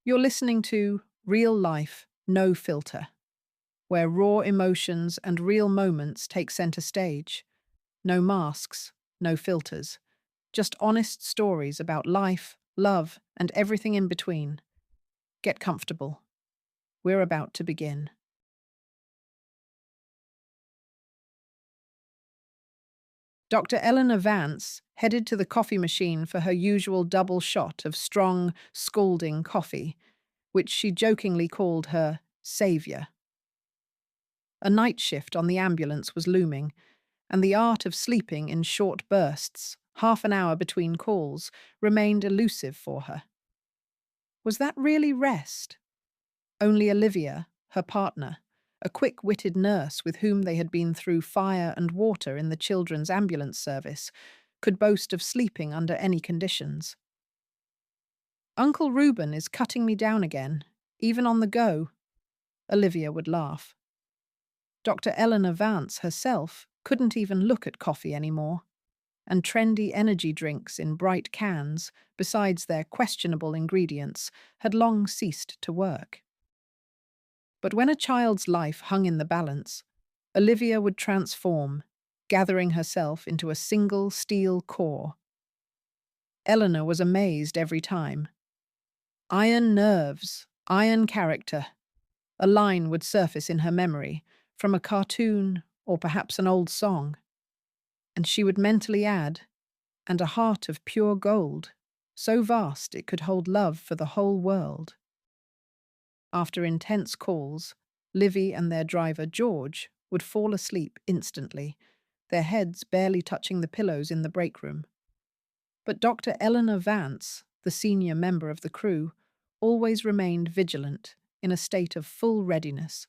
You're listening to Real Life, No Filter, where raw emotions and real moments take center stage. No masks, no filters. Just honest stories about life, love, and everything in between. Get comfortable. We're about to begin. Dr. Eleanor Vance headed to the coffee machine for her usual double shot of strong, scalding coffee, which she jokingly called her savior. A night shift on the ambulance was looming, and the art of sleeping in short bursts, half an hour between calls, remained elusive for her. Was that really rest? Only Olivia, her partner, a quick-witted nurse with whom they had been through fire and water in the children's ambulance service, could boast of sleeping under any conditions. Uncle Reuben is cutting me down again, even on the go, Olivia would laugh. Dr. Eleanor Vance herself couldn't even look at coffee anymore, and trendy energy drinks in bright cans, besides their questionable ingredients, had long ceased to work. But when a child's life hung in the balance, Olivia would transform, gathering herself into a single steel core. Eleanor was amazed every time. Iron nerves, iron character. A line would surface in her memory, from a cartoon or perhaps an old song. And she would mentally add, and a heart of pure gold, so vast it could hold love for the whole world. After intense calls, Livy and their driver George would fall asleep instantly, their heads barely touching the pillows in the break room. But Dr. Eleanor Vance, the senior member of the crew, always remained vigilant, in a state of full readiness.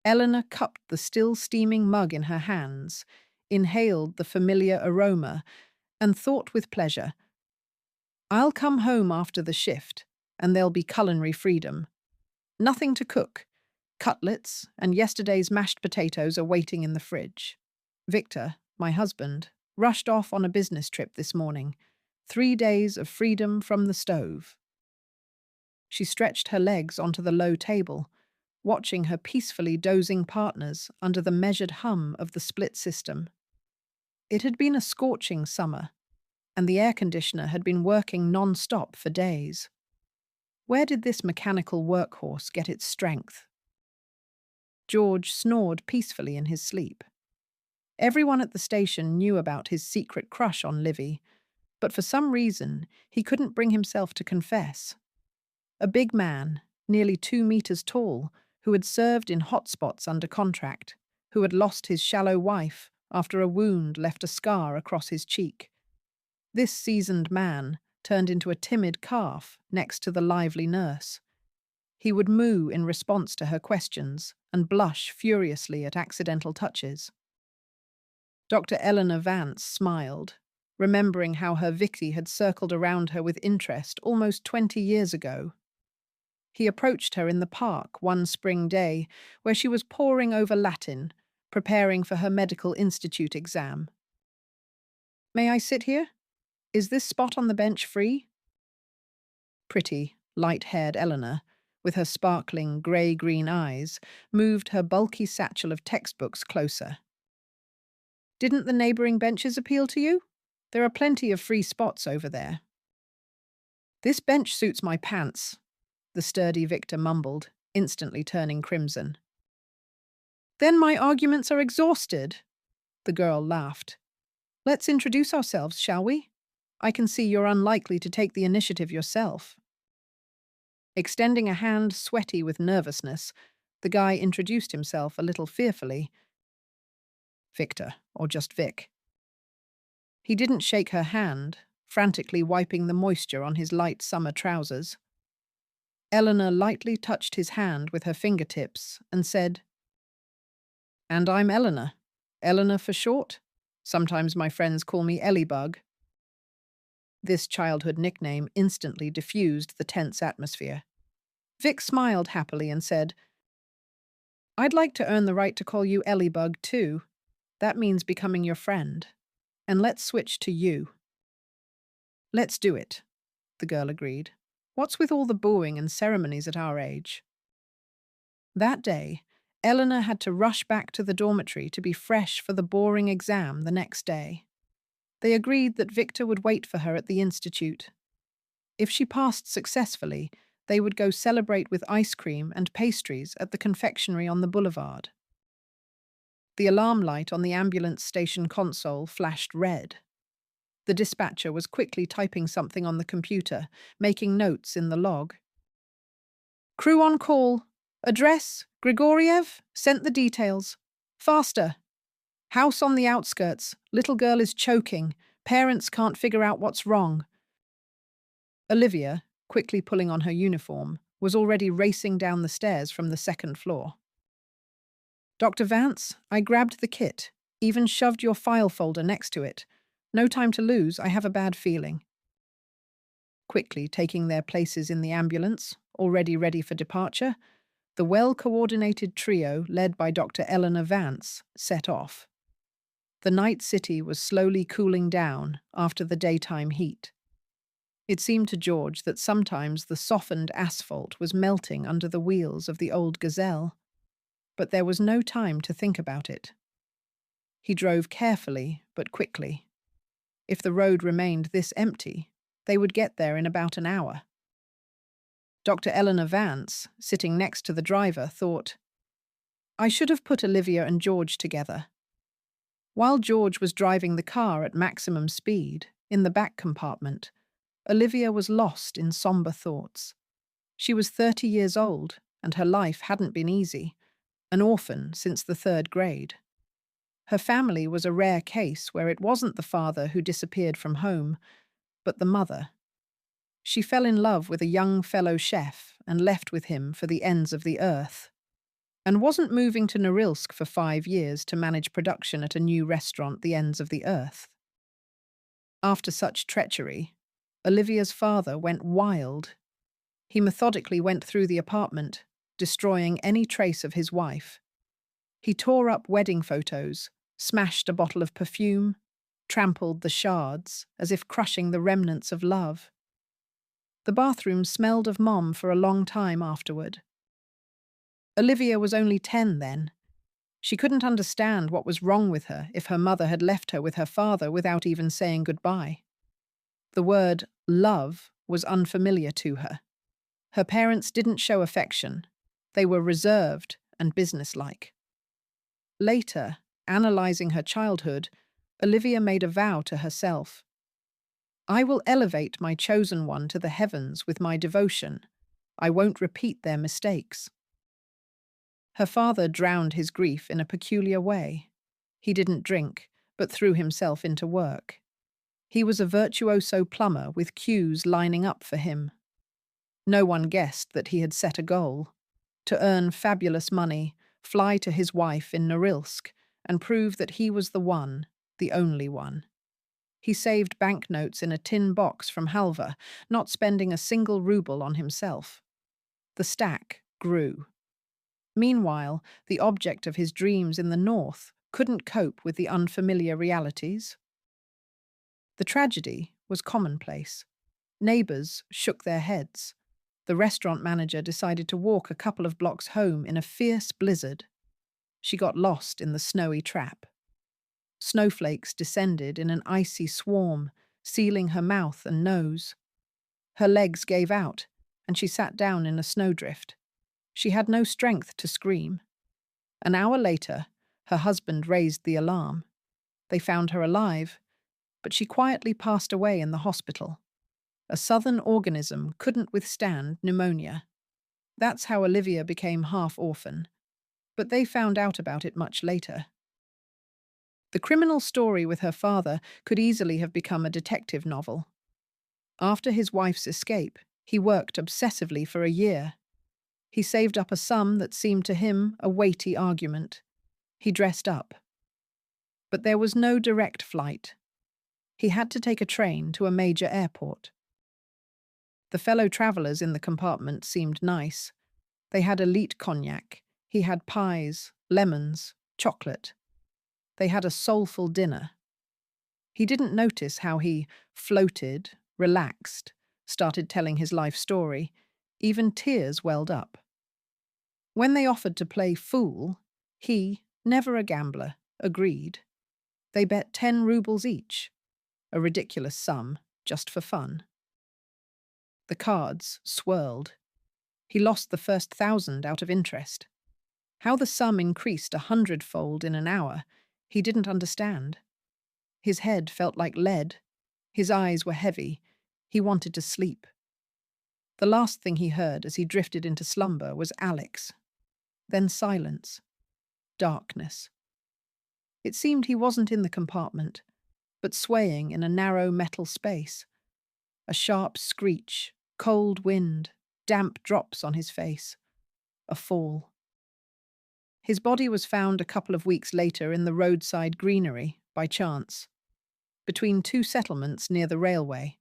Eleanor cupped the still steaming mug in her hands, inhaled the familiar aroma, and thought with pleasure, "I'll come home after the shift, and there'll be culinary freedom. Nothing to cook. Cutlets and yesterday's mashed potatoes are waiting in the fridge. Victor, my husband, rushed off on a business trip this morning. 3 days of freedom from the stove." She stretched her legs onto the low table, watching her peacefully dozing partners under the measured hum of the split system. It had been a scorching summer, and the air conditioner had been working non-stop for days. Where did this mechanical workhorse get its strength? George snored peacefully in his sleep. Everyone at the station knew about his secret crush on Livy, but for some reason he couldn't bring himself to confess. A big man, nearly 2 meters tall, who had served in hotspots under contract, who had lost his shallow wife after a wound left a scar across his cheek. This seasoned man turned into a timid calf next to the lively nurse. He would moo in response to her questions and blush furiously at accidental touches. Dr. Eleanor Vance smiled, remembering how her Vicky had circled around her with interest almost 20 years ago. He approached her in the park one spring day where she was poring over Latin, preparing for her medical institute exam. "May I sit here? Is this spot on the bench free?" Pretty, light-haired Eleanor, with her sparkling grey-green eyes, moved her bulky satchel of textbooks closer. "Didn't the neighbouring benches appeal to you? There are plenty of free spots over there." "This bench suits my pants," the sturdy Victor mumbled, instantly turning crimson. "Then my arguments are exhausted," the girl laughed. "Let's introduce ourselves, shall we? I can see you're unlikely to take the initiative yourself." Extending a hand sweaty with nervousness, the guy introduced himself a little fearfully. "Victor, or just Vic." He didn't shake her hand, frantically wiping the moisture on his light summer trousers. Eleanor lightly touched his hand with her fingertips and said, "And I'm Eleanor. Eleanor for short. Sometimes my friends call me Ellybug." This childhood nickname instantly diffused the tense atmosphere. Vic smiled happily and said, "I'd like to earn the right to call you Ellybug too. That means becoming your friend. And let's switch to you." "Let's do it," the girl agreed. What's with all the booing and ceremonies at our age? That day, Eleanor had to rush back to the dormitory to be fresh for the boring exam the next day. They agreed that Victor would wait for her at the institute. If she passed successfully, they would go celebrate with ice cream and pastries at the confectionery on the boulevard. The alarm light on the ambulance station console flashed red. The dispatcher was quickly typing something on the computer, making notes in the log. Crew on call. Address, Grigoriev, sent the details. Faster. House on the outskirts. Little girl is choking. Parents can't figure out what's wrong. Olivia, quickly pulling on her uniform, was already racing down the stairs from the second floor. Dr. Vance, I grabbed the kit, even shoved your file folder next to it. No time to lose, I have a bad feeling. Quickly taking their places in the ambulance, already ready for departure, the well-coordinated trio, led by Dr. Eleanor Vance, set off. The night city was slowly cooling down after the daytime heat. It seemed to George that sometimes the softened asphalt was melting under the wheels of the old Gazelle, but there was no time to think about it. He drove carefully but quickly. If the road remained this empty, they would get there in about an hour. Dr. Eleanor Vance, sitting next to the driver, thought, I should have put Olivia and George together. While George was driving the car at maximum speed, in the back compartment, Olivia was lost in somber thoughts. She was 30 years old, and her life hadn't been easy, an orphan since the 3rd grade. Her family was a rare case where it wasn't the father who disappeared from home, but the mother. She fell in love with a young fellow chef and left with him for the ends of the earth, and wasn't moving to Norilsk for 5 years to manage production at a new restaurant the ends of the earth. After such treachery, Olivia's father went wild. He methodically went through the apartment, destroying any trace of his wife. He tore up wedding photos, smashed a bottle of perfume, trampled the shards as if crushing the remnants of love. The bathroom smelled of Mom for a long time afterward. Olivia was only 10 then. She couldn't understand what was wrong with her if her mother had left her with her father without even saying goodbye. The word love was unfamiliar to her. Her parents didn't show affection. They were reserved and businesslike. Later, analyzing her childhood, Olivia made a vow to herself. I will elevate my chosen one to the heavens with my devotion. I won't repeat their mistakes. Her father drowned his grief in a peculiar way. He didn't drink, but threw himself into work. He was a virtuoso plumber with queues lining up for him. No one guessed that he had set a goal: to earn fabulous money, fly to his wife in Norilsk, and prove that he was the one, the only one. He saved banknotes in a tin box from Halva, not spending a single ruble on himself. The stack grew. Meanwhile, the object of his dreams in the north couldn't cope with the unfamiliar realities. The tragedy was commonplace. Neighbors shook their heads. The restaurant manager decided to walk a couple of blocks home in a fierce blizzard. She got lost in the snowy trap. Snowflakes descended in an icy swarm, sealing her mouth and nose. Her legs gave out, and she sat down in a snowdrift. She had no strength to scream. An hour later, her husband raised the alarm. They found her alive, but she quietly passed away in the hospital. A southern organism couldn't withstand pneumonia. That's how Olivia became half-orphan, but they found out about it much later. The criminal story with her father could easily have become a detective novel. After his wife's escape, he worked obsessively for a year. He saved up a sum that seemed to him a weighty argument. He dressed up. But there was no direct flight. He had to take a train to a major airport. The fellow travelers in the compartment seemed nice. They had elite cognac. He had pies, lemons, chocolate. They had a soulful dinner. He didn't notice how he floated, relaxed, started telling his life story. Even tears welled up. When they offered to play fool, he, never a gambler, agreed. They bet 10 rubles each, a ridiculous sum, just for fun. The cards swirled. He lost the first 1,000 out of interest. How the sum increased 100-fold in an hour, he didn't understand. His head felt like lead. His eyes were heavy. He wanted to sleep. The last thing he heard as he drifted into slumber was Alex. Then silence. Darkness. It seemed he wasn't in the compartment, but swaying in a narrow metal space. A sharp screech, cold wind, damp drops on his face. A fall. His body was found a couple of weeks later in the roadside greenery, by chance, between 2 settlements near the railway.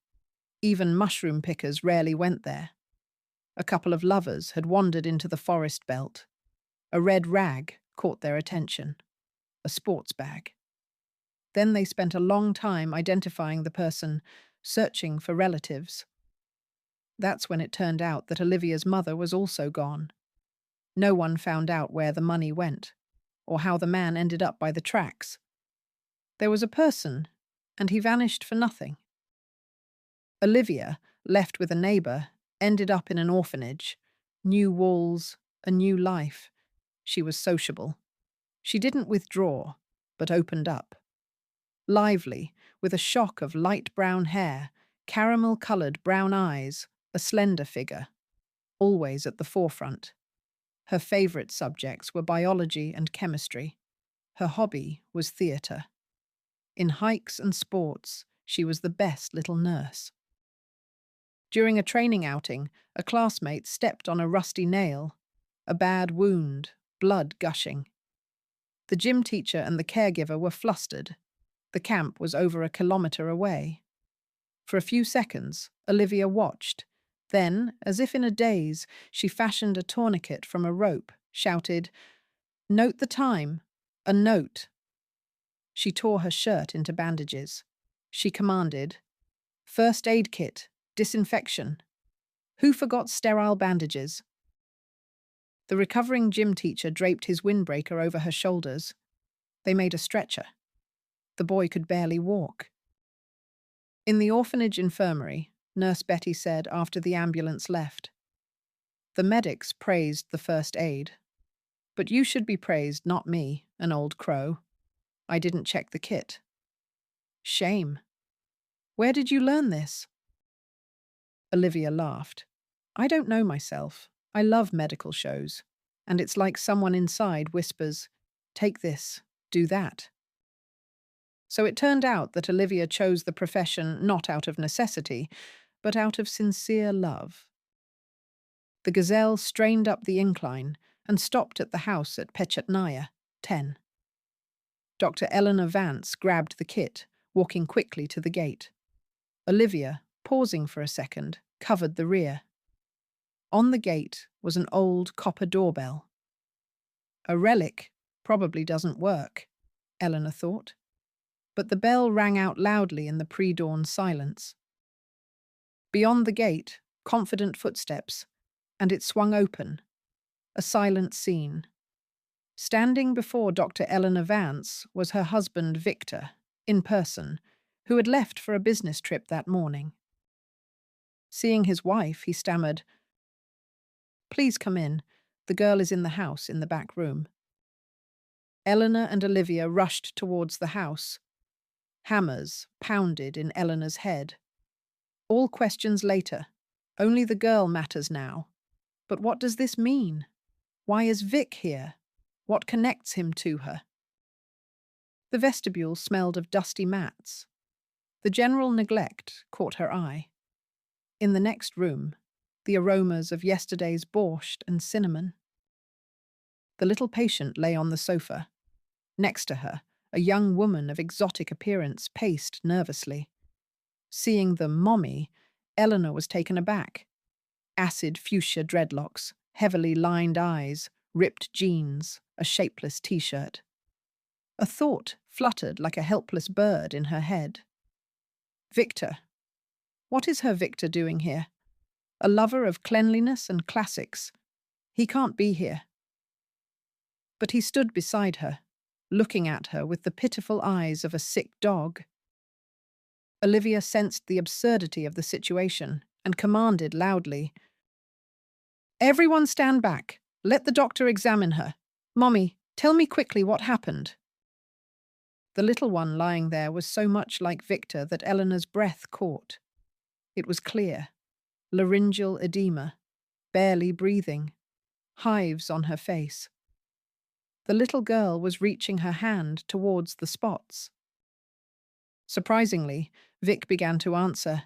Even mushroom pickers rarely went there. A couple of lovers had wandered into the forest belt. A red rag caught their attention. A sports bag. Then they spent a long time identifying the person, searching for relatives. That's when it turned out that Olivia's mother was also gone. No one found out where the money went, or how the man ended up by the tracks. There was a person, and he vanished for nothing. Olivia, left with a neighbour, ended up in an orphanage. New walls, a new life. She was sociable. She didn't withdraw, but opened up. Lively, with a shock of light brown hair, caramel-coloured brown eyes, a slender figure, always at the forefront. Her favourite subjects were biology and chemistry. Her hobby was theatre. In hikes and sports, she was the best little nurse. During a training outing, a classmate stepped on a rusty nail, a bad wound, blood gushing. The gym teacher and the caregiver were flustered. The camp was over a kilometre away. For a few seconds, Olivia watched. Then, as if in a daze, she fashioned a tourniquet from a rope, shouted, "Note the time! A note!" She tore her shirt into bandages. She commanded, "First aid kit, disinfection. Who forgot sterile bandages?" The recovering gym teacher draped his windbreaker over her shoulders. They made a stretcher. The boy could barely walk. In the orphanage infirmary, Nurse Betty said after the ambulance left, "The medics praised the first aid. But you should be praised, not me, an old crow. I didn't check the kit." "Shame. Where did you learn this?" Olivia laughed. "I don't know myself. I love medical shows. And it's like someone inside whispers, 'Take this, do that.'" So it turned out that Olivia chose the profession not out of necessity, but out of sincere love. The gazelle strained up the incline and stopped at the house at Pechatnaya, 10. Dr. Eleanor Vance grabbed the kit, walking quickly to the gate. Olivia, pausing for a second, covered the rear. On the gate was an old copper doorbell. A relic probably doesn't work, Eleanor thought. But the bell rang out loudly in the pre-dawn silence. Beyond the gate, confident footsteps, and it swung open. A silent scene. Standing before Dr. Eleanor Vance was her husband Victor, in person, who had left for a business trip that morning. Seeing his wife, he stammered, "Please come in. The girl is in the house in the back room." Eleanor and Olivia rushed towards the house. Hammers pounded in Eleanor's head. All questions later. Only the girl matters now. But what does this mean? Why is Vic here? What connects him to her? The vestibule smelled of dusty mats. The general neglect caught her eye. In the next room, the aromas of yesterday's borscht and cinnamon. The little patient lay on the sofa. Next to her, a young woman of exotic appearance paced nervously. Seeing the mommy, Eleanor was taken aback. Acid fuchsia dreadlocks, heavily lined eyes, ripped jeans, a shapeless t-shirt. A thought fluttered like a helpless bird in her head. Victor. What is her Victor doing here? A lover of cleanliness and classics. He can't be here. But he stood beside her, looking at her with the pitiful eyes of a sick dog. Olivia sensed the absurdity of the situation and commanded loudly, "Everyone stand back. Let the doctor examine her. Mommy, tell me quickly what happened." The little one lying there was so much like Victor that Eleanor's breath caught. It was clear. Laryngeal edema, barely breathing, hives on her face. The little girl was reaching her hand towards the spots. Surprisingly, Vic began to answer.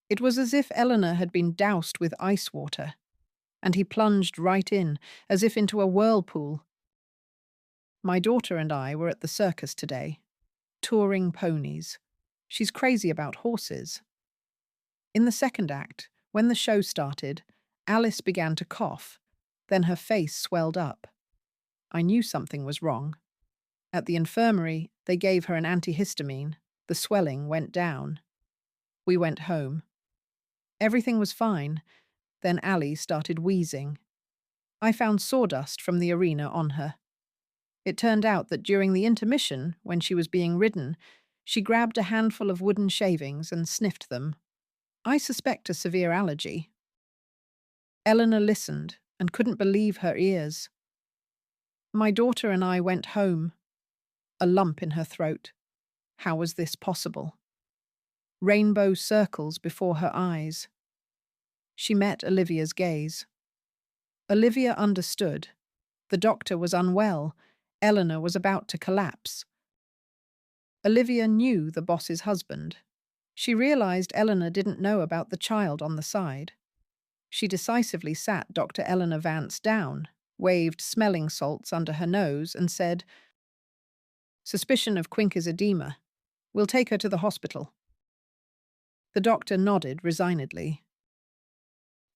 It was as if Eleanor had been doused with ice water, and he plunged right in, as if into a whirlpool. "My daughter and I were at the circus today, touring ponies. She's crazy about horses." In the second act, when the show started, Alice began to cough. Then her face swelled up. I knew something was wrong. At the infirmary, they gave her an antihistamine. The swelling went down. We went home. Everything was fine. Then Allie started wheezing. I found sawdust from the arena on her. It turned out that during the intermission, when she was being ridden, she grabbed a handful of wooden shavings and sniffed them. I suspect a severe allergy. Eleanor listened and couldn't believe her ears. My daughter and I went home. A lump in her throat. How was this possible? Rainbow circles before her eyes. She met Olivia's gaze. Olivia understood. The doctor was unwell. Eleanor was about to collapse. Olivia knew the boss's husband. She realized Eleanor didn't know about the child on the side. She decisively sat Dr. Eleanor Vance down, waved smelling salts under her nose, and said, "Suspicion of Quincke's edema. We'll take her to the hospital." The doctor nodded resignedly.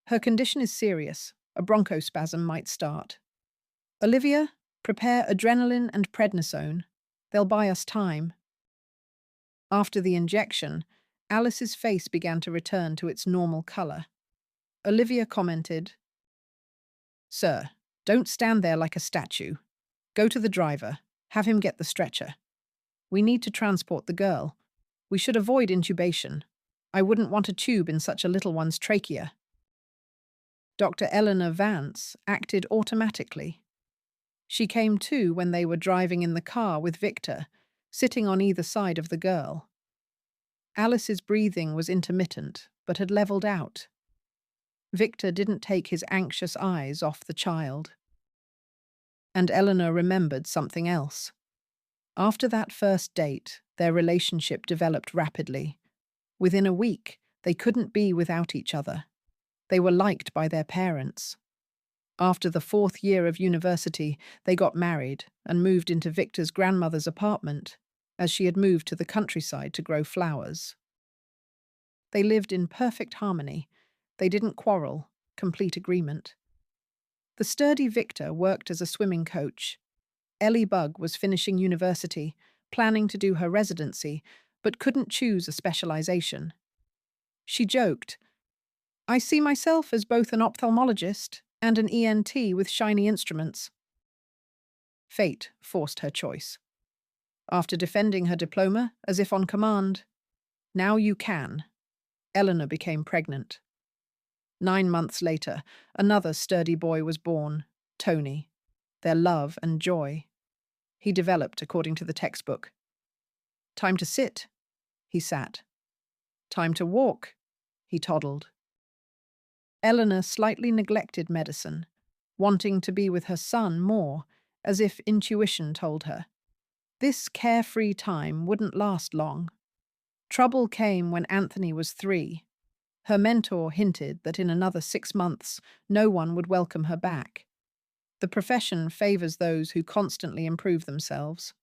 "Her condition is serious. A bronchospasm might start. Olivia, prepare adrenaline and prednisone. They'll buy us time." After the injection, Alice's face began to return to its normal color. Olivia commented, "Sir, don't stand there like a statue. Go to the driver. Have him get the stretcher. We need to transport the girl. We should avoid intubation. I wouldn't want a tube in such a little one's trachea." Dr. Eleanor Vance acted automatically. She came to when they were driving in the car with Victor, sitting on either side of the girl. Alice's breathing was intermittent, but had leveled out. Victor didn't take his anxious eyes off the child. And Eleanor remembered something else. After that first date, their relationship developed rapidly. Within a week, they couldn't be without each other. They were liked by their parents. After the 4th year of university, they got married and moved into Victor's grandmother's apartment, as she had moved to the countryside to grow flowers. They lived in perfect harmony. They didn't quarrel, complete agreement. The sturdy Victor worked as a swimming coach. Ellie Bug was finishing university, planning to do her residency, but couldn't choose a specialization. She joked, "I see myself as both an ophthalmologist and an ENT with shiny instruments." Fate forced her choice. After defending her diploma, as if on command, "Now you can," Eleanor became pregnant. 9 months later, another sturdy boy was born, Tony, their love and joy. He developed according to the textbook. "Time to sit," he sat. "Time to walk," he toddled. Eleanor slightly neglected medicine, wanting to be with her son more, as if intuition told her. This carefree time wouldn't last long. Trouble came when Anthony was 3. Her mentor hinted that in another 6 months, no one would welcome her back. The profession favors those who constantly improve themselves.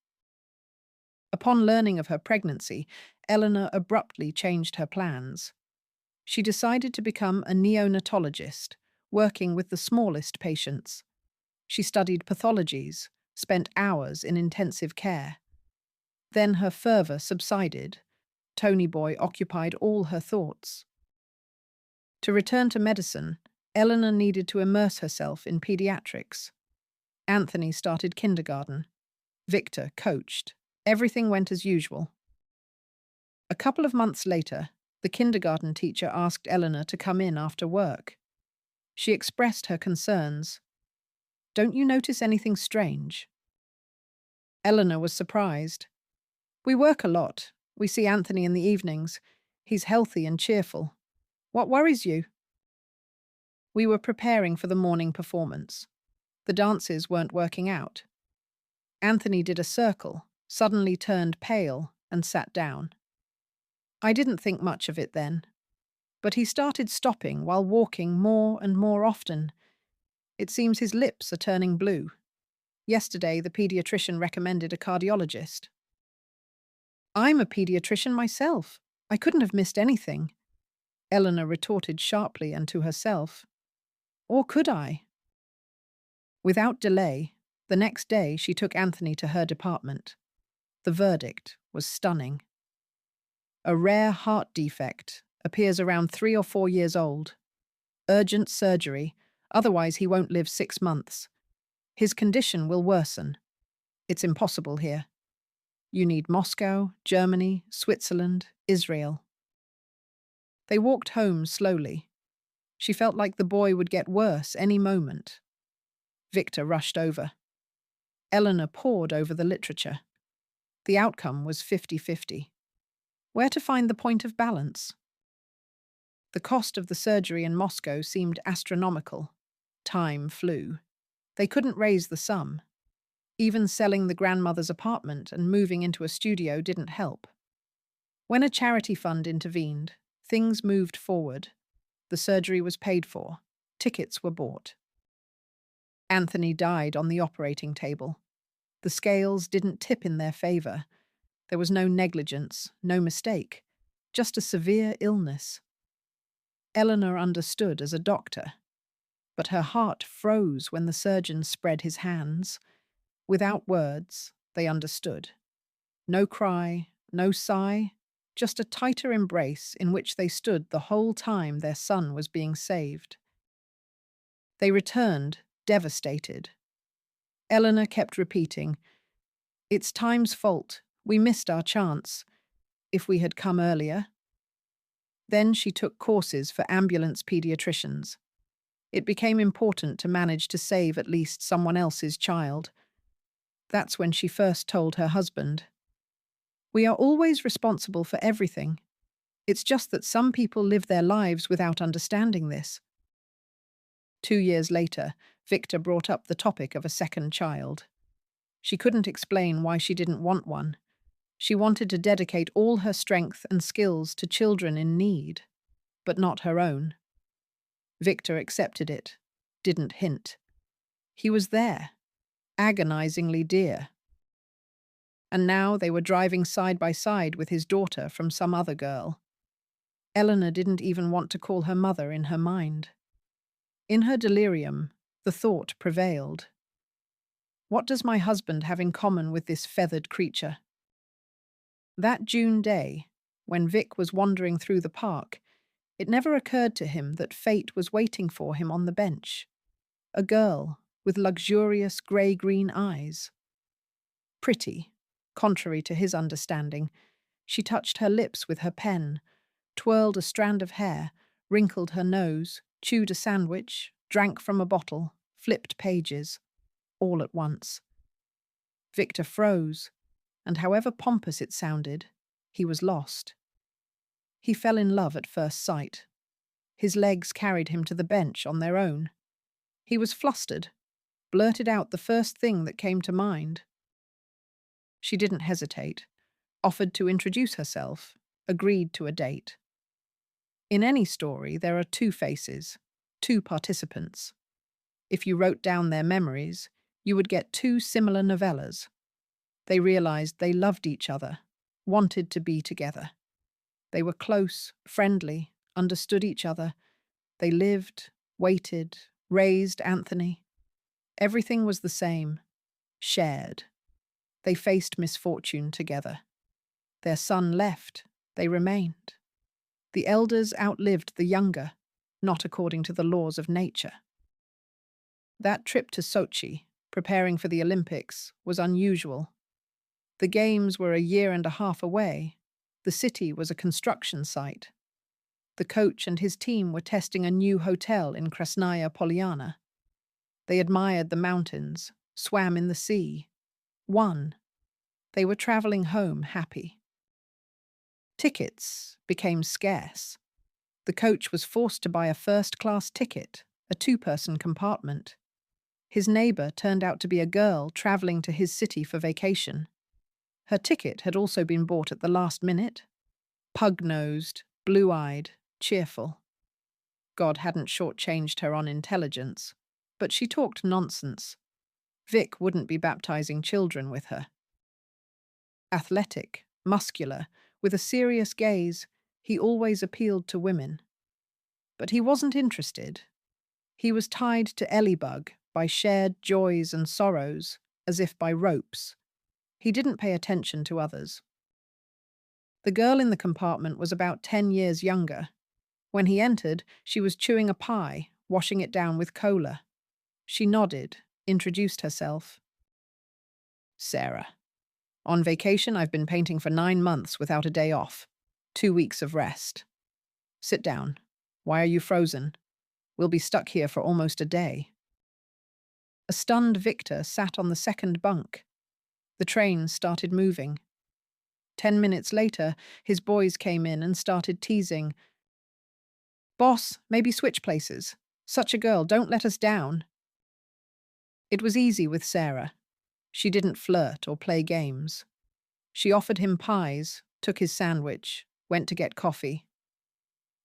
Upon learning of her pregnancy, Eleanor abruptly changed her plans. She decided to become a neonatologist, working with the smallest patients. She studied pathologies, spent hours in intensive care. Then her fervor subsided. Tony Boy occupied all her thoughts. To return to medicine, Eleanor needed to immerse herself in pediatrics. Anthony started kindergarten. Victor coached. Everything went as usual. A couple of months later, the kindergarten teacher asked Eleanor to come in after work. She expressed her concerns. "Don't you notice anything strange?" Eleanor was surprised. "We work a lot. We see Anthony in the evenings. He's healthy and cheerful. What worries you?" We were preparing for the morning performance. The dances weren't working out. Anthony did a circle, suddenly turned pale, and sat down. I didn't think much of it then. But he started stopping while walking more and more often. It seems his lips are turning blue. Yesterday, the pediatrician recommended a cardiologist. "I'm a pediatrician myself. I couldn't have missed anything," Eleanor retorted sharply and to herself. Or could I? Without delay, the next day she took Anthony to her department. The verdict was stunning. A rare heart defect, appears around 3 or 4 years old. Urgent surgery, otherwise he won't live 6 months. His condition will worsen. It's impossible here. You need Moscow, Germany, Switzerland, Israel. They walked home slowly. She felt like the boy would get worse any moment. Victor rushed over. Eleanor pored over the literature. The outcome was 50-50. Where to find the point of balance? The cost of the surgery in Moscow seemed astronomical. Time flew. They couldn't raise the sum. Even selling the grandmother's apartment and moving into a studio didn't help. When a charity fund intervened, things moved forward. The surgery was paid for. Tickets were bought. Anthony died on the operating table. The scales didn't tip in their favor. There was no negligence, no mistake, just a severe illness. Eleanor understood as a doctor, but her heart froze when the surgeon spread his hands. Without words, they understood. No cry, no sigh, just a tighter embrace in which they stood the whole time their son was being saved. They returned, devastated. Eleanor kept repeating, "It's time's fault. We missed our chance. If we had come earlier." Then she took courses for ambulance pediatricians. It became important to manage to save at least someone else's child. That's when she first told her husband, "We are always responsible for everything. It's just that some people live their lives without understanding this." 2 years later, Victor brought up the topic of a second child. She couldn't explain why she didn't want one. She wanted to dedicate all her strength and skills to children in need, but not her own. Victor accepted it, didn't hint. He was there, agonizingly dear. And now they were driving side by side with his daughter from some other girl. Eleanor didn't even want to call her mother in her mind. In her delirium, the thought prevailed. What does my husband have in common with this feathered creature? That June day, when Vic was wandering through the park, it never occurred to him that fate was waiting for him on the bench. A girl with luxurious grey-green eyes. Pretty, contrary to his understanding, she touched her lips with her pen, twirled a strand of hair, wrinkled her nose, chewed a sandwich, drank from a bottle, flipped pages, all at once. Victor froze, and however pompous it sounded, he was lost. He fell in love at first sight. His legs carried him to the bench on their own. He was flustered, blurted out the first thing that came to mind. She didn't hesitate, offered to introduce herself, agreed to a date. In any story, there are 2 faces, 2 participants. If you wrote down their memories, you would get 2 similar novellas. They realized they loved each other, wanted to be together. They were close, friendly, understood each other. They lived, waited, raised Anthony. Everything was the same, shared. They faced misfortune together. Their son left, they remained. The elders outlived the younger. not according to the laws of nature. That trip to Sochi, preparing for the Olympics, was unusual. The Games were a year and a half away. The city was a construction site. The coach and his team were testing a new hotel in Krasnaya Polyana. They admired the mountains, swam in the sea, won. They were traveling home happy. Tickets became scarce. The coach was forced to buy a first-class ticket, a two-person compartment. His neighbor turned out to be a girl traveling to his city for vacation. Her ticket had also been bought at the last minute. Pug-nosed, blue-eyed, cheerful. God hadn't shortchanged her on intelligence, but she talked nonsense. Vic wouldn't be baptizing children with her. Athletic, muscular, with a serious gaze, he always appealed to women. But he wasn't interested. He was tied to Ellybug by shared joys and sorrows, as if by ropes. He didn't pay attention to others. The girl in the compartment was about 10 years younger. When he entered, she was chewing a pie, washing it down with cola. She nodded, introduced herself. Sarah. On vacation, I've been painting for 9 months without a day off. 2 weeks of rest. Sit down. Why are you frozen? We'll be stuck here for almost a day. A stunned Victor sat on the second bunk. The train started moving. 10 minutes later, his boys came in and started teasing. Boss, maybe switch places. Such a girl, don't let us down. It was easy with Sarah. She didn't flirt or play games. She offered him pies, took his sandwich, went to get coffee.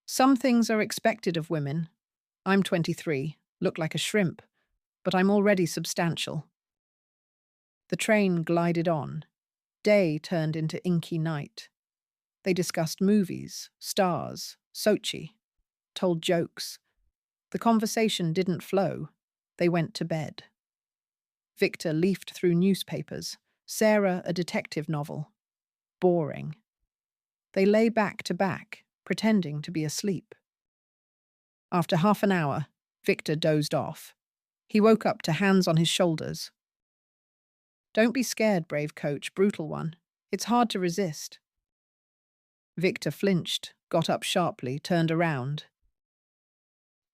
Some things are expected of women. I'm 23, look like a shrimp, but I'm already substantial. The train glided on. Day turned into inky night. They discussed movies, stars, Sochi, told jokes. The conversation didn't flow. They went to bed. Victor leafed through newspapers, Sarah a detective novel. Boring. They lay back to back, pretending to be asleep. After half an hour, Victor dozed off. He woke up to hands on his shoulders. Don't be scared, brave coach, brutal one. It's hard to resist. Victor flinched, got up sharply, turned around.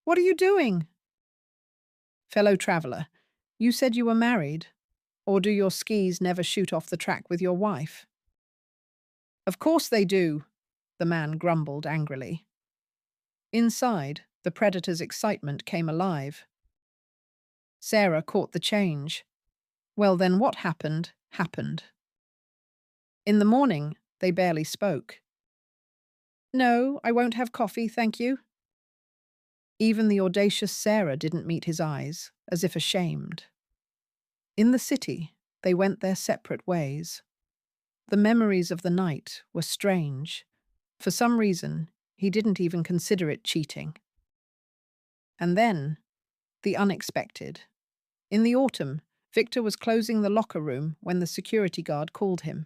What are you doing? Fellow traveller, you said you were married. Or do your skis never shoot off the track with your wife? Of course they do, the man grumbled angrily. Inside, the predator's excitement came alive. Sarah caught the change. Well, then what happened, happened. In the morning, they barely spoke. No, I won't have coffee, thank you. Even the audacious Sarah didn't meet his eyes, as if ashamed. In the city, they went their separate ways. The memories of the night were strange. For some reason, he didn't even consider it cheating. And then, the unexpected. In the autumn, Victor was closing the locker room when the security guard called him.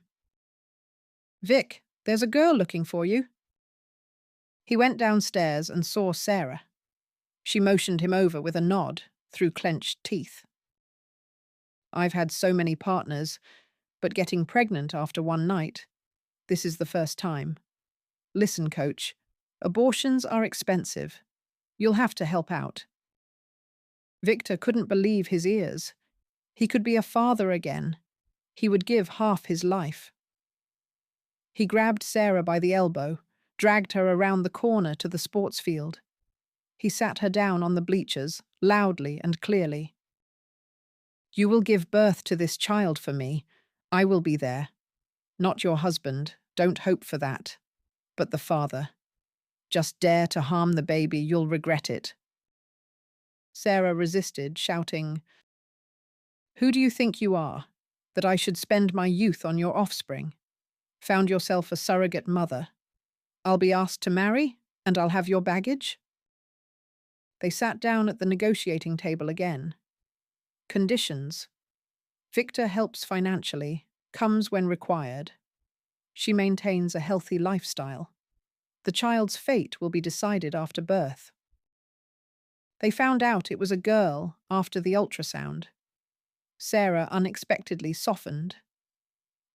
Vic, there's a girl looking for you. He went downstairs and saw Sarah. She motioned him over with a nod, through clenched teeth. I've had so many partners, but getting pregnant after one night, this is the first time. Listen, coach, abortions are expensive. You'll have to help out. Victor couldn't believe his ears. He could be a father again. He would give half his life. He grabbed Sarah by the elbow, dragged her around the corner to the sports field. He sat her down on the bleachers, loudly and clearly. You will give birth to this child for me. I will be there. Not your husband, don't hope for that. But the father. Just dare to harm the baby, you'll regret it. Sarah resisted, shouting, Who do you think you are, that I should spend my youth on your offspring? Found yourself a surrogate mother. I'll be asked to marry, and I'll have your baggage? They sat down at the negotiating table again. Conditions. Victor helps financially, comes when required. She maintains a healthy lifestyle. The child's fate will be decided after birth. They found out it was a girl after the ultrasound. Sarah unexpectedly softened.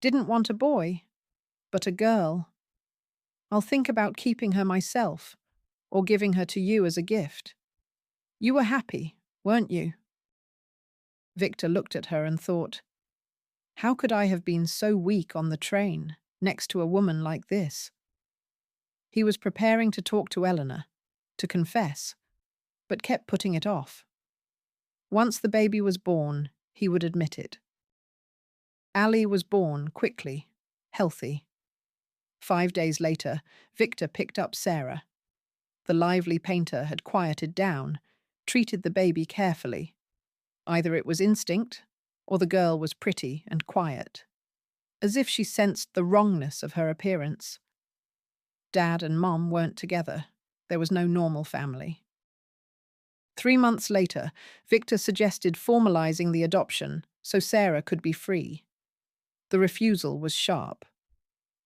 Didn't want a boy, but a girl. I'll think about keeping her myself, or giving her to you as a gift. You were happy, weren't you? Victor looked at her and thought, how could I have been so weak on the train, next to a woman like this? He was preparing to talk to Eleanor, to confess, but kept putting it off. Once the baby was born, he would admit it. Ali was born quickly, healthy. 5 days later, Victor picked up Sarah. The lively painter had quieted down, treated the baby carefully. Either it was instinct, or the girl was pretty and quiet, as if she sensed the wrongness of her appearance. Dad and Mom weren't together. There was no normal family. 3 months later, Victor suggested formalizing the adoption so Sarah could be free. The refusal was sharp.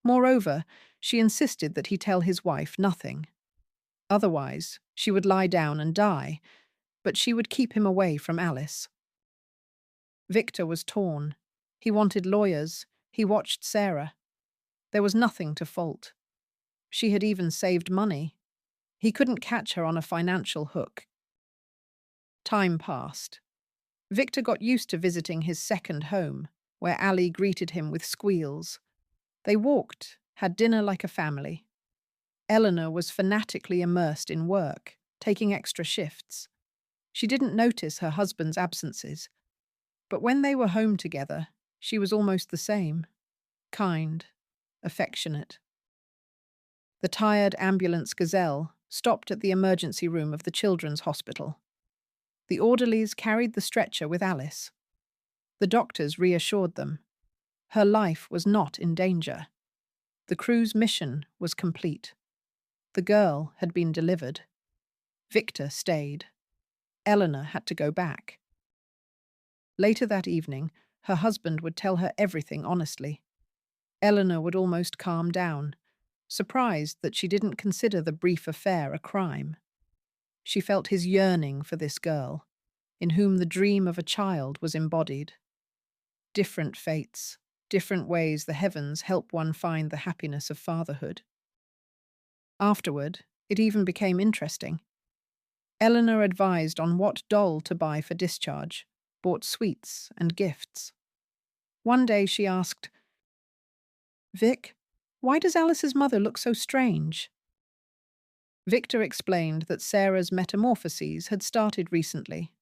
Moreover, she insisted that he tell his wife nothing. Otherwise, she would lie down and die, but she would keep him away from Alice. Victor was torn. He wanted lawyers. He watched Sarah. There was nothing to fault. She had even saved money. He couldn't catch her on a financial hook. Time passed. Victor got used to visiting his second home, where Ali greeted him with squeals. They walked, had dinner like a family. Eleanor was fanatically immersed in work, taking extra shifts. She didn't notice her husband's absences. But when they were home together, she was almost the same. Kind, affectionate. The tired ambulance Gazelle stopped at the emergency room of the children's hospital. The orderlies carried the stretcher with Alice. The doctors reassured them. Her life was not in danger. The crew's mission was complete. The girl had been delivered. Victor stayed. Eleanor had to go back. Later that evening, her husband would tell her everything honestly. Eleanor would almost calm down, surprised that she didn't consider the brief affair a crime. She felt his yearning for this girl, in whom the dream of a child was embodied. Different fates, different ways the heavens help one find the happiness of fatherhood. Afterward, it even became interesting. Eleanor advised on what doll to buy for discharge, bought sweets and gifts. One day she asked, "Vic, why does Alice's mother look so strange?" Victor explained that Sarah's metamorphoses had started recently.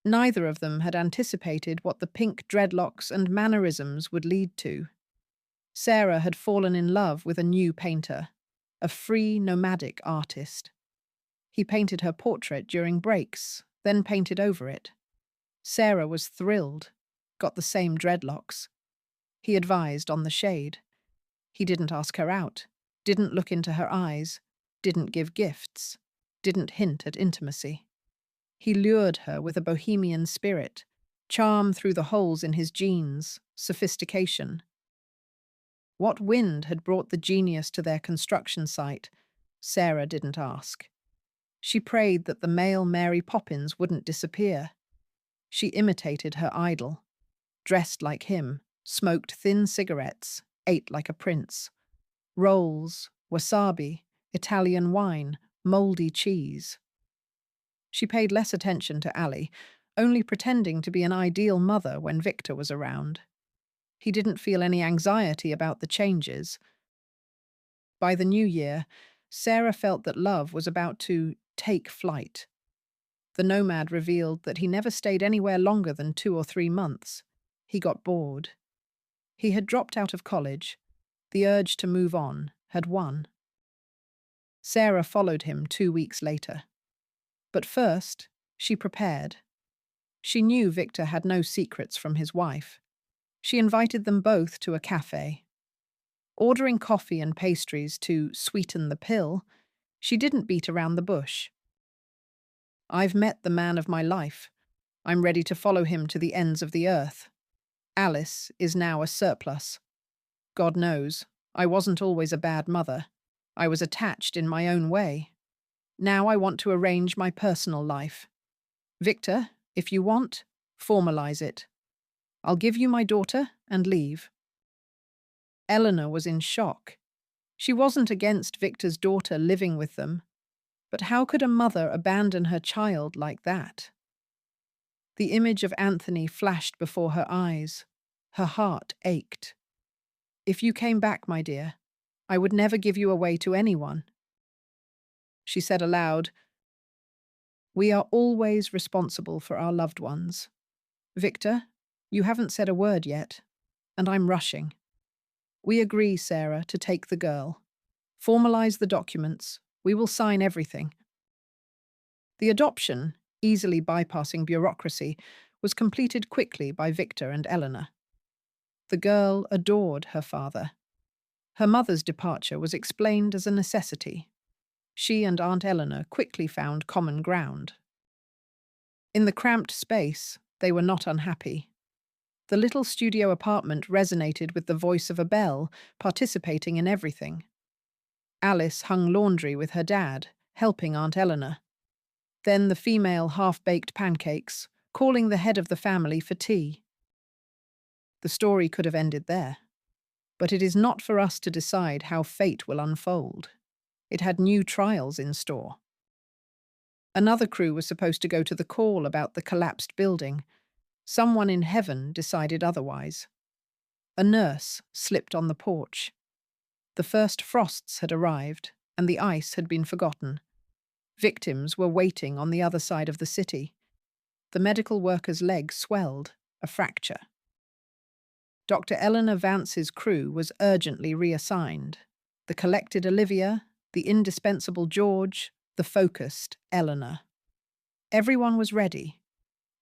Neither of them had anticipated what the pink dreadlocks and mannerisms would lead to. Sarah had fallen in love with a new painter, a free, nomadic artist. He painted her portrait during breaks, then painted over it. Sarah was thrilled, got the same dreadlocks. He advised on the shade. He didn't ask her out, didn't look into her eyes, didn't give gifts, didn't hint at intimacy. He lured her with a bohemian spirit, charm through the holes in his jeans, sophistication. What wind had brought the genius to their construction site? Sarah didn't ask. She prayed that the male Mary Poppins wouldn't disappear. She imitated her idol, dressed like him, smoked thin cigarettes, ate like a prince. Rolls, wasabi, Italian wine, mouldy cheese. She paid less attention to Ali, only pretending to be an ideal mother when Victor was around. He didn't feel any anxiety about the changes. By the new year, Sarah felt that love was about to take flight. The nomad revealed that he never stayed anywhere longer than 2 or 3 months. He got bored. He had dropped out of college. The urge to move on had won. Sarah followed him 2 weeks later. But first, she prepared. She knew Victor had no secrets from his wife. She invited them both to a cafe. Ordering coffee and pastries to sweeten the pill, she didn't beat around the bush. "I've met the man of my life. I'm ready to follow him to the ends of the earth. Alice is now a surplus. God knows, I wasn't always a bad mother. I was attached in my own way. Now I want to arrange my personal life. Victor, if you want, formalize it. I'll give you my daughter and leave." Eleanor was in shock. She wasn't against Victor's daughter living with them, but how could a mother abandon her child like that? The image of Anthony flashed before her eyes. Her heart ached. "If you came back, my dear, I would never give you away to anyone." She said aloud, "We are always responsible for our loved ones. Victor, you haven't said a word yet, and I'm rushing. We agree, Sarah, to take the girl. Formalize the documents. We will sign everything." The adoption, easily bypassing bureaucracy, was completed quickly by Victor and Eleanor. The girl adored her father. Her mother's departure was explained as a necessity. She and Aunt Eleanor quickly found common ground. In the cramped space, they were not unhappy. The little studio apartment resonated with the voice of a bell, participating in everything. Alice hung laundry with her dad, helping Aunt Eleanor. Then the female half-baked pancakes, calling the head of the family for tea. The story could have ended there. But it is not for us to decide how fate will unfold. It had new trials in store. Another crew was supposed to go to the call about the collapsed building. Someone in heaven decided otherwise. A nurse slipped on the porch. The first frosts had arrived, and the ice had been forgotten. Victims were waiting on the other side of the city. The medical worker's leg swelled, a fracture. Dr. Eleanor Vance's crew was urgently reassigned. The collected Olivia, the indispensable George, the focused Eleanor. Everyone was ready.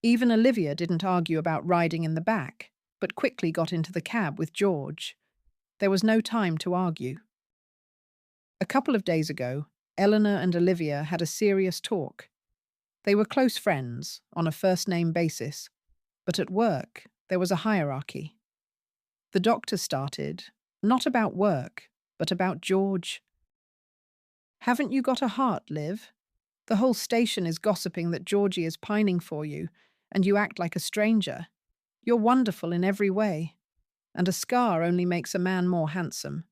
Even Olivia didn't argue about riding in the back, but quickly got into the cab with George. There was no time to argue. A couple of days ago, Eleanor and Olivia had a serious talk. They were close friends, on a first-name basis, but at work there was a hierarchy. The doctor started, not about work, but about George. "Haven't you got a heart, Liv? The whole station is gossiping that Georgie is pining for you, and you act like a stranger. You're wonderful in every way, and a scar only makes a man more handsome."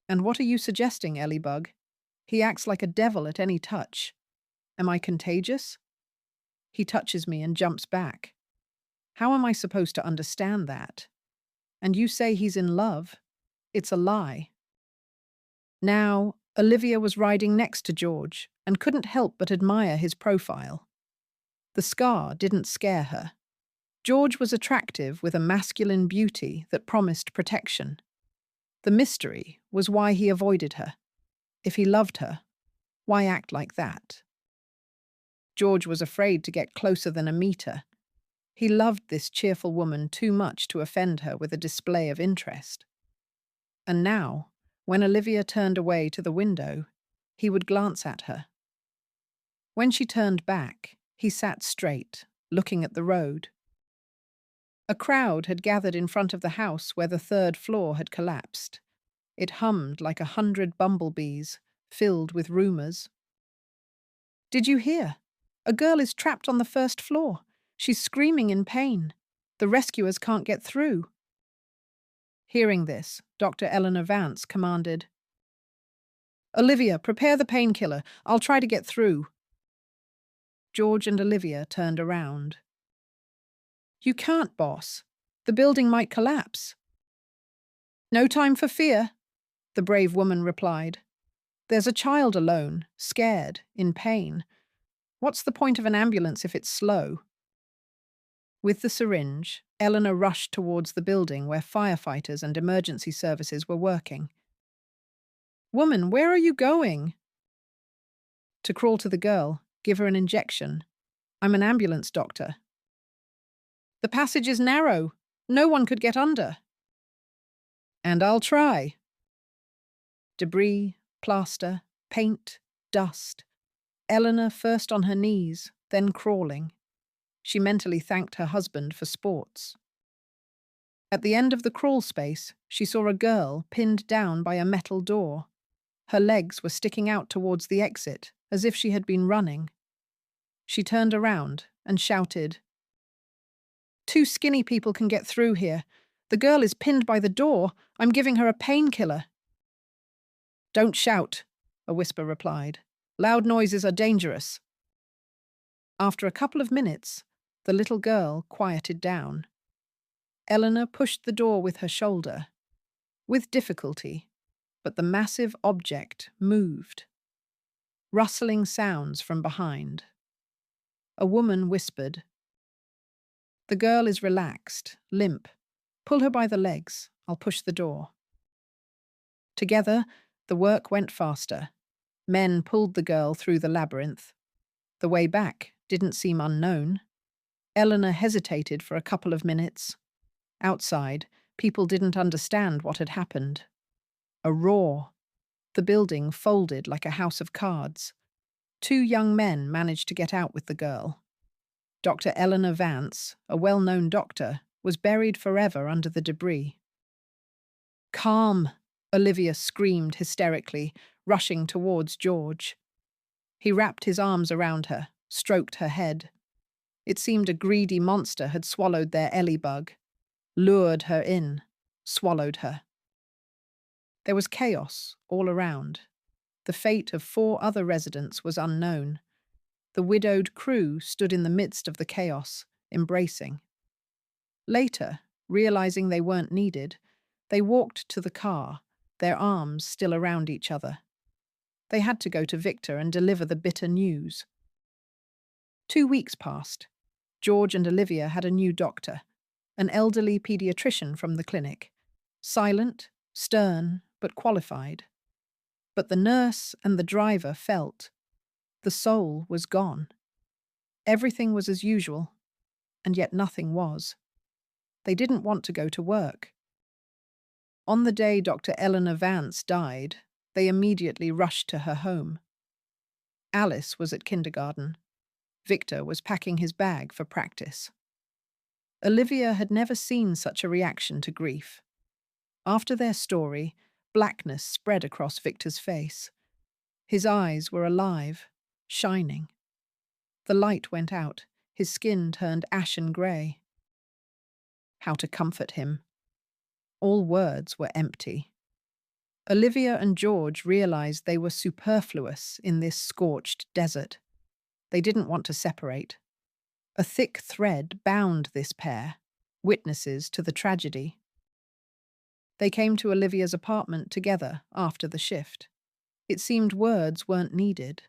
"And what are you suggesting, Ellybug? He acts like a devil at any touch. Am I contagious?" "He touches me and jumps back. How am I supposed to understand that? And you say he's in love. It's a lie." Now, Olivia was riding next to George and couldn't help but admire his profile. The scar didn't scare her. George was attractive with a masculine beauty that promised protection. The mystery was why he avoided her. If he loved her, why act like that? George was afraid to get closer than a meter. He loved this cheerful woman too much to offend her with a display of interest. And now, when Olivia turned away to the window, he would glance at her. When she turned back, he sat straight, looking at the road. A crowd had gathered in front of the house where the third floor had collapsed. It hummed like 100 bumblebees, filled with rumors. "Did you hear? A girl is trapped on the first floor. She's screaming in pain. The rescuers can't get through." Hearing this, Dr. Eleanor Vance commanded, "Olivia, prepare the painkiller. I'll try to get through." George and Olivia turned around. "You can't, boss. The building might collapse." "No time for fear," the brave woman replied. "There's a child alone, scared, in pain. What's the point of an ambulance if it's slow?" With the syringe, Eleanor rushed towards the building where firefighters and emergency services were working. "Woman, where are you going?" "To crawl to the girl, give her an injection. I'm an ambulance doctor." "The passage is narrow. No one could get under." "And I'll try." Debris, plaster, paint, dust. Eleanor first on her knees, then crawling. She mentally thanked her husband for sports. At the end of the crawl space, she saw a girl pinned down by a metal door. Her legs were sticking out towards the exit, as if she had been running. She turned around and shouted, "Two skinny people can get through here. The girl is pinned by the door. I'm giving her a painkiller." "Don't shout," a whisper replied. "Loud noises are dangerous." After a couple of minutes, the little girl quieted down. Eleanor pushed the door with her shoulder. With difficulty, but the massive object moved. Rustling sounds from behind. A woman whispered, "The girl is relaxed, limp. Pull her by the legs. I'll push the door." Together, the work went faster. Men pulled the girl through the labyrinth. The way back didn't seem unknown. Eleanor hesitated for a couple of minutes. Outside, people didn't understand what had happened. A roar. The building folded like a house of cards. Two young men managed to get out with the girl. Dr. Eleanor Vance, a well-known doctor, was buried forever under the debris. "Calm," Olivia screamed hysterically, rushing towards George. He wrapped his arms around her, stroked her head. It seemed a greedy monster had swallowed their Ellie bug, lured her in, swallowed her. There was chaos all around. The fate of 4 other residents was unknown. The widowed crew stood in the midst of the chaos, embracing. Later, realizing they weren't needed, they walked to the car, their arms still around each other. They had to go to Victor and deliver the bitter news. 2 weeks passed. George and Olivia had a new doctor, an elderly pediatrician from the clinic. Silent, stern, but qualified. But the nurse and the driver felt the soul was gone. Everything was as usual, and yet nothing was. They didn't want to go to work. On the day Dr. Eleanor Vance died, they immediately rushed to her home. Alice was at kindergarten. Victor was packing his bag for practice. Olivia had never seen such a reaction to grief. After their story, blackness spread across Victor's face. His eyes were alive, shining. The light went out, his skin turned ashen grey. How to comfort him? All words were empty. Olivia and George realized they were superfluous in this scorched desert. They didn't want to separate. A thick thread bound this pair, witnesses to the tragedy. They came to Olivia's apartment together after the shift. It seemed words weren't needed.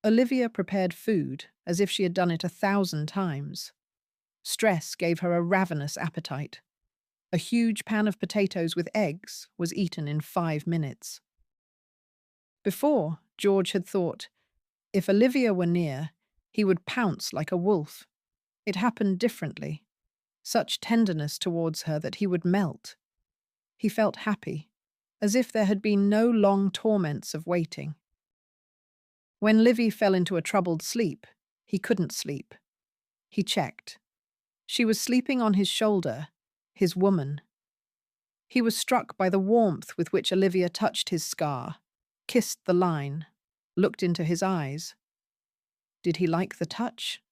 Olivia prepared food as if she had done it 1,000 times. Stress gave her a ravenous appetite. A huge pan of potatoes with eggs was eaten in 5 minutes. Before, George had thought, if Olivia were near, he would pounce like a wolf. It happened differently. Such tenderness towards her that he would melt. He felt happy, as if there had been no long torments of waiting. When Livy fell into a troubled sleep, he couldn't sleep. He checked. She was sleeping on his shoulder, his woman. He was struck by the warmth with which Olivia touched his scar, kissed the line, looked into his eyes. Did he like the touch?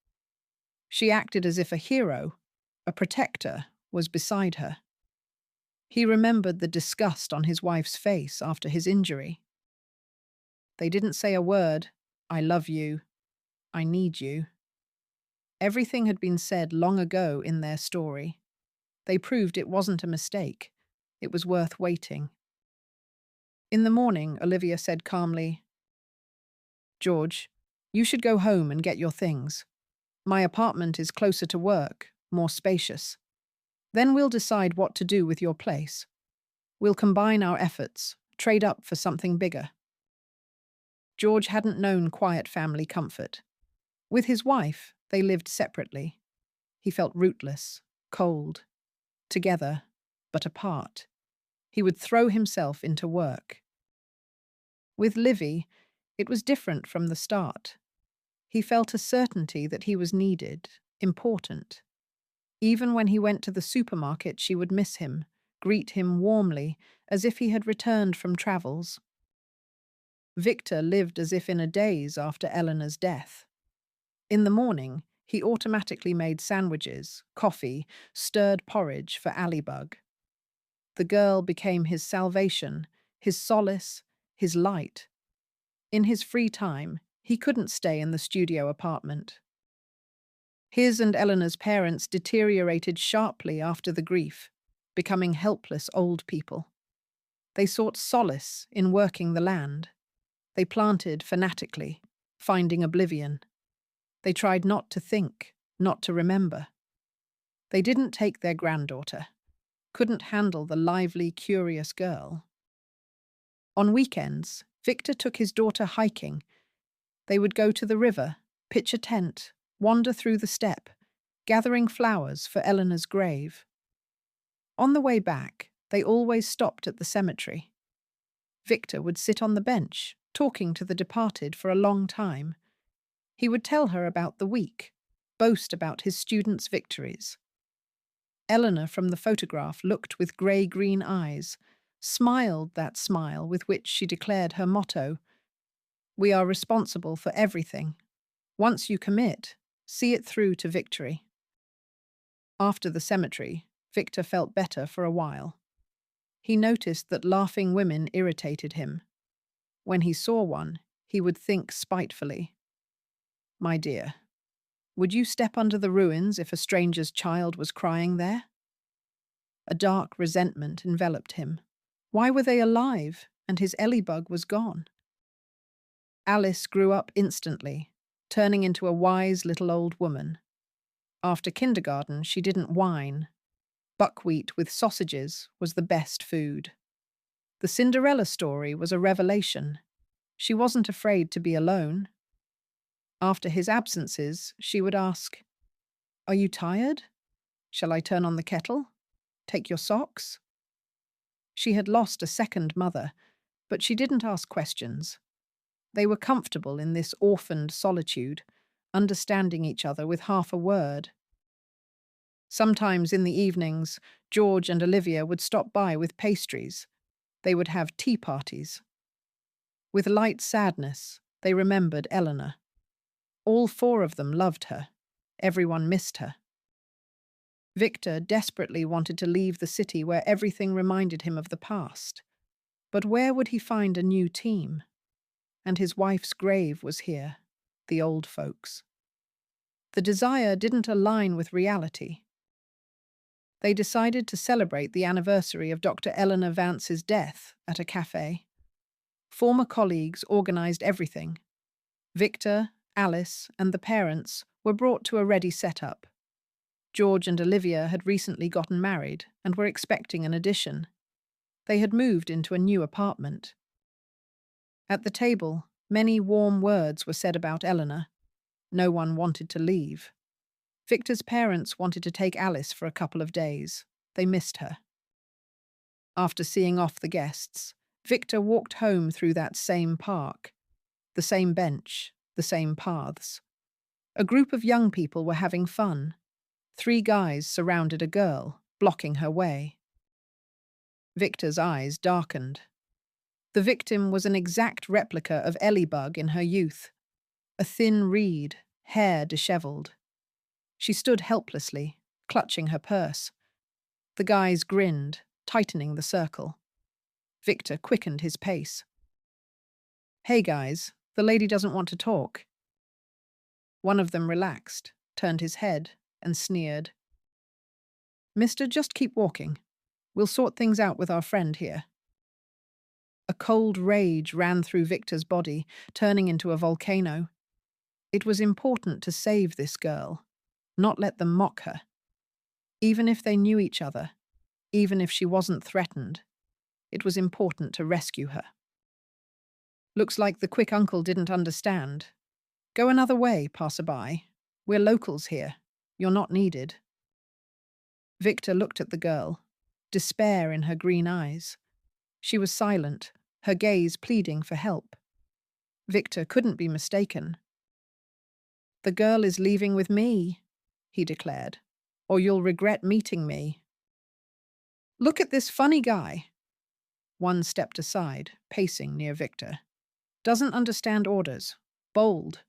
She acted as if a hero, a protector, was beside her. He remembered the disgust on his wife's face after his injury. They didn't say a word, "I love you," "I need you." Everything had been said long ago in their story. They proved it wasn't a mistake. It was worth waiting. In the morning, Olivia said calmly, "George, you should go home and get your things. My apartment is closer to work, more spacious. Then we'll decide what to do with your place. We'll combine our efforts, trade up for something bigger." George hadn't known quiet family comfort. With his wife, they lived separately. He felt rootless, cold. Together, but apart. He would throw himself into work. With Livy, it was different from the start. He felt a certainty that he was needed, important. Even when he went to the supermarket, she would miss him, greet him warmly, as if he had returned from travels. Victor lived as if in a daze after Eleanor's death. In the morning, he automatically made sandwiches, coffee, stirred porridge for Alibug. The girl became his salvation, his solace, his light. In his free time, he couldn't stay in the studio apartment. His and Eleanor's parents deteriorated sharply after the grief, becoming helpless old people. They sought solace in working the land. They planted fanatically, finding oblivion. They tried not to think, not to remember. They didn't take their granddaughter, couldn't handle the lively, curious girl. On weekends, Victor took his daughter hiking. They would go to the river, pitch a tent, wander through the steppe, gathering flowers for Eleanor's grave. On the way back, they always stopped at the cemetery. Victor would sit on the bench, talking to the departed for a long time. He would tell her about the week, boast about his students' victories. Eleanor from the photograph looked with grey-green eyes, smiled that smile with which she declared her motto, "We are responsible for everything. Once you commit, see it through to victory." After the cemetery, Victor felt better for a while. He noticed that laughing women irritated him. When he saw one, he would think spitefully, "My dear, would you step under the ruins if a stranger's child was crying there?" A dark resentment enveloped him. Why were they alive and his Ellie-bug was gone? Alice grew up instantly, turning into a wise little old woman. After kindergarten, she didn't whine. Buckwheat with sausages was the best food. The Cinderella story was a revelation. She wasn't afraid to be alone. After his absences, she would ask, "Are you tired? Shall I turn on the kettle? Take your socks?" She had lost a second mother, but she didn't ask questions. They were comfortable in this orphaned solitude, understanding each other with half a word. Sometimes in the evenings, George and Olivia would stop by with pastries. They would have tea parties. With light sadness, they remembered Eleanor. All four of them loved her. Everyone missed her. Victor desperately wanted to leave the city where everything reminded him of the past. But where would he find a new team? And his wife's grave was here, the old folks. The desire didn't align with reality. They decided to celebrate the anniversary of Dr. Eleanor Vance's death at a cafe. Former colleagues organized everything. Victor, Alice, and the parents were brought to a ready setup. George and Olivia had recently gotten married and were expecting an addition. They had moved into a new apartment. At the table, many warm words were said about Eleanor. No one wanted to leave. Victor's parents wanted to take Alice for a couple of days. They missed her. After seeing off the guests, Victor walked home through that same park. The same bench, the same paths. A group of young people were having fun. 3 guys surrounded a girl, blocking her way. Victor's eyes darkened. The victim was an exact replica of Ellie-bug in her youth. A thin reed, hair dishevelled. She stood helplessly, clutching her purse. The guys grinned, tightening the circle. Victor quickened his pace. "Hey guys, the lady doesn't want to talk." One of them relaxed, turned his head, and sneered. "Mister, just keep walking. We'll sort things out with our friend here." A cold rage ran through Victor's body, turning into a volcano. It was important to save this girl, not let them mock her. Even if they knew each other, even if she wasn't threatened, it was important to rescue her. "Looks like the quick uncle didn't understand. Go another way, passerby. We're locals here. You're not needed." Victor looked at the girl, despair in her green eyes. She was silent, her gaze pleading for help. Victor couldn't be mistaken. "The girl is leaving with me," he declared, "or you'll regret meeting me." "Look at this funny guy." One stepped aside, pacing near Victor. Doesn't understand orders. Bold.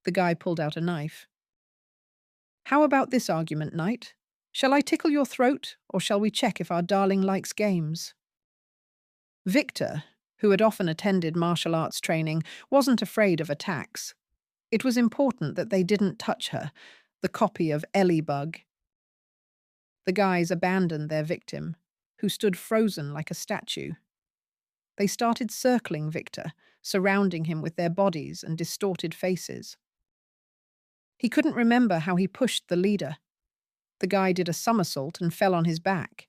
The guy pulled out a knife. How about this argument, Knight? Shall I tickle your throat, or shall we check if our darling likes games? Victor, who had often attended martial arts training, wasn't afraid of attacks. It was important that they didn't touch her, the copy of Ellie Bug. The guys abandoned their victim, who stood frozen like a statue. They started circling Victor, surrounding him with their bodies and distorted faces. He couldn't remember how he pushed the leader. The guy did a somersault and fell on his back.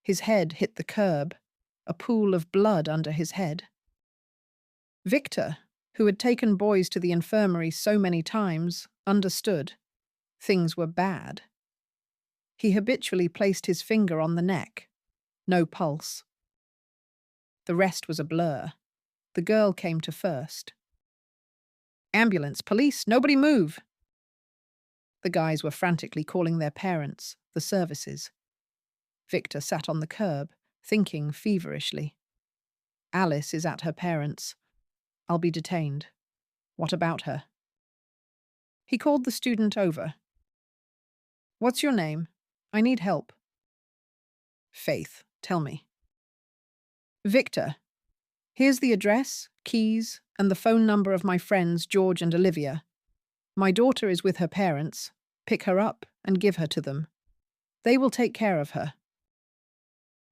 His head hit the curb, a pool of blood under his head. Victor, who had taken boys to the infirmary so many times, understood. Things were bad. He habitually placed his finger on the neck. No pulse. The rest was a blur. The girl came to first. Ambulance, police, nobody move! The guys were frantically calling their parents, the services. Victor sat on the curb, thinking feverishly. Alice is at her parents'. I'll be detained. What about her? He called the student over. What's your name? I need help. Faith, tell me. Victor. Here's the address, keys, and the phone number of my friends George and Olivia. My daughter is with her parents. Pick her up and give her to them. They will take care of her.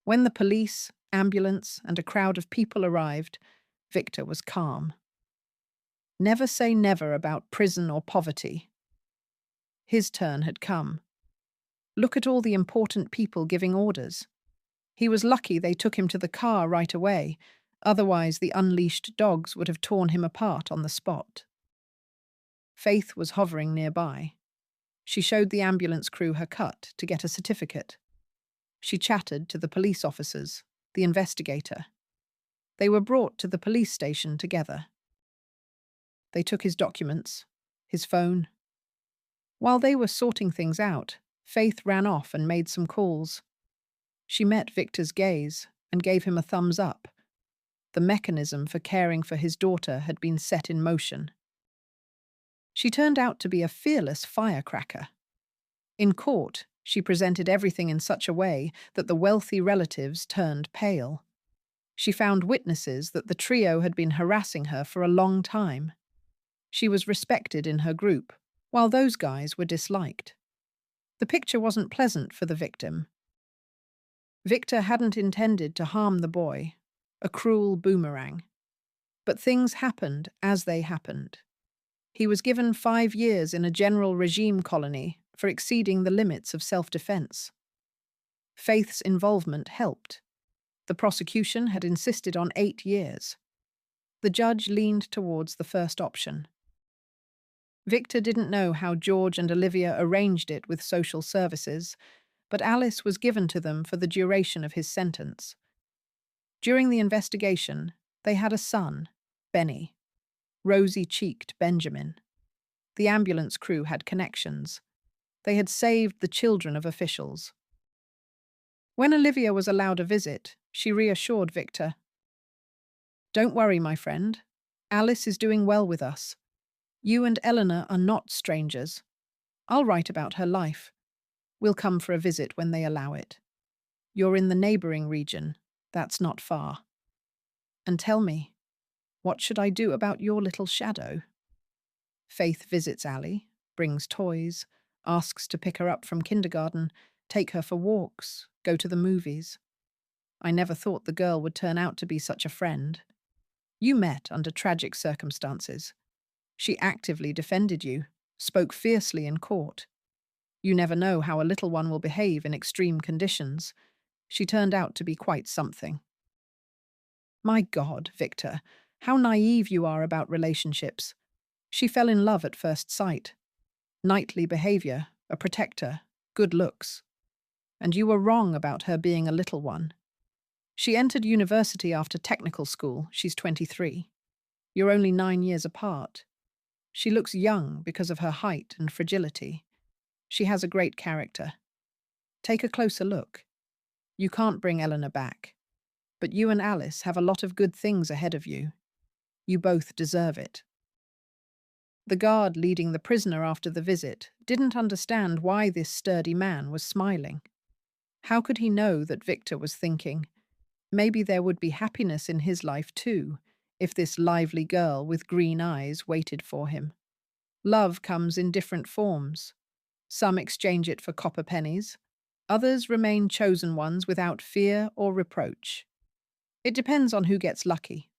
When the police, ambulance, and a crowd of people arrived, Victor was calm. Never say never about prison or poverty. His turn had come. Look at all the important people giving orders. He was lucky they took him to the car right away, otherwise the unleashed dogs would have torn him apart on the spot. Faith was hovering nearby. She showed the ambulance crew her cut to get a certificate. She chatted to the police officers, the investigator. They were brought to the police station together. They took his documents, his phone. While they were sorting things out, Faith ran off and made some calls. She met Victor's gaze and gave him a thumbs up. The mechanism for caring for his daughter had been set in motion. She turned out to be a fearless firecracker. In court, she presented everything in such a way that the wealthy relatives turned pale. She found witnesses that the trio had been harassing her for a long time. She was respected in her group, while those guys were disliked. The picture wasn't pleasant for the victim. Victor hadn't intended to harm the boy, a cruel boomerang. But things happened as they happened. He was given 5 years in a general regime colony for exceeding the limits of self-defense. Faith's involvement helped. The prosecution had insisted on 8 years. The judge leaned towards the first option. Victor didn't know how George and Olivia arranged it with social services, but Alice was given to them for the duration of his sentence. During the investigation, they had a son, Benny. Rosy-cheeked Benjamin. The ambulance crew had connections. They had saved the children of officials. When Olivia was allowed a visit, she reassured Victor. Don't worry, my friend. Alice is doing well with us. You and Eleanor are not strangers. I'll write about her life. We'll come for a visit when they allow it. You're in the neighboring region. That's not far. And tell me, what should I do about your little shadow? Faith visits Allie, brings toys, asks to pick her up from kindergarten, take her for walks, go to the movies. I never thought the girl would turn out to be such a friend. You met under tragic circumstances. She actively defended you, spoke fiercely in court. You never know how a little one will behave in extreme conditions. She turned out to be quite something. My God, Victor, how naive you are about relationships. She fell in love at first sight. Knightly behavior, a protector, good looks. And you were wrong about her being a little one. She entered university after technical school. She's 23. You're only 9 years apart. She looks young because of her height and fragility. She has a great character. Take a closer look. You can't bring Eleanor back. But you and Alice have a lot of good things ahead of you. You both deserve it. The guard leading the prisoner after the visit didn't understand why this sturdy man was smiling. How could he know that Victor was thinking, maybe there would be happiness in his life too, if this lively girl with green eyes waited for him? Love comes in different forms. Some exchange it for copper pennies. Others remain chosen ones without fear or reproach. It depends on who gets lucky.